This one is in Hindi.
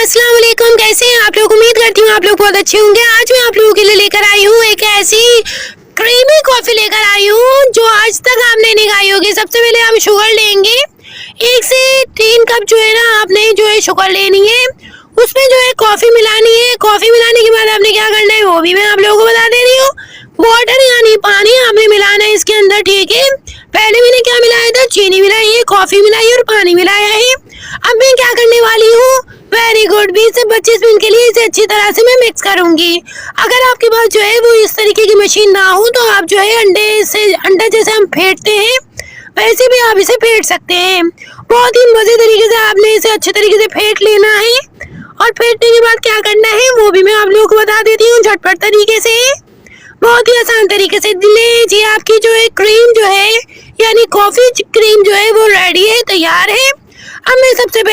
अस्सलाम वालेकुम। कैसे हैं आप लोग? उम्मीद करती हूँ आप लोग बहुत अच्छे होंगे। आज मैं आप लोगों के लिए लेकर आई हूँ एक ऐसी क्रीमी कॉफी लेकर आई हूँ जो आज तक आपने नहीं खाई होगी। सबसे पहले हम शुगर लेंगे, 1 से 3 कप जो है ना आपने जो है शुगर लेनी है। उसमें जो है कॉफी मिलानी है। कॉफी मिलाने के बाद आपने क्या करना है वो भी मैं आप लोगों को बता दे रही हूँ। वाटर यानी पानी आपने मिलाना है इसके अंदर, ठीक है। पहले मैंने क्या मिलाया था, चीनी मिलाई है, कॉफी मिलाई और पानी मिलाया है। अब मैं क्या करने वाली हूँ, वेरी गुड, 20 से 25 मिनट के लिए इसे अच्छी तरह से मैं मिक्स करूंगी। अगर आपके पास जो है वो इस तरीके की मशीन ना हो तो आप जो है अंडा जैसे हम फेंटते हैं वैसे भी आप इसे फेंट सकते हैं। बहुत ही मजे तरीके से आपने इसे अच्छे तरीके से फेंट लेना है और फेंटने के बाद क्या करना है वो भी मैं आप लोगों को बता देती हूँ झटपट तरीके से, बहुत ही आसान तरीके से। जी आपकी जो है क्रीम जो है यानी कॉफी क्रीम जो है वो रेडी है, तैयार है। अब मैं सबसे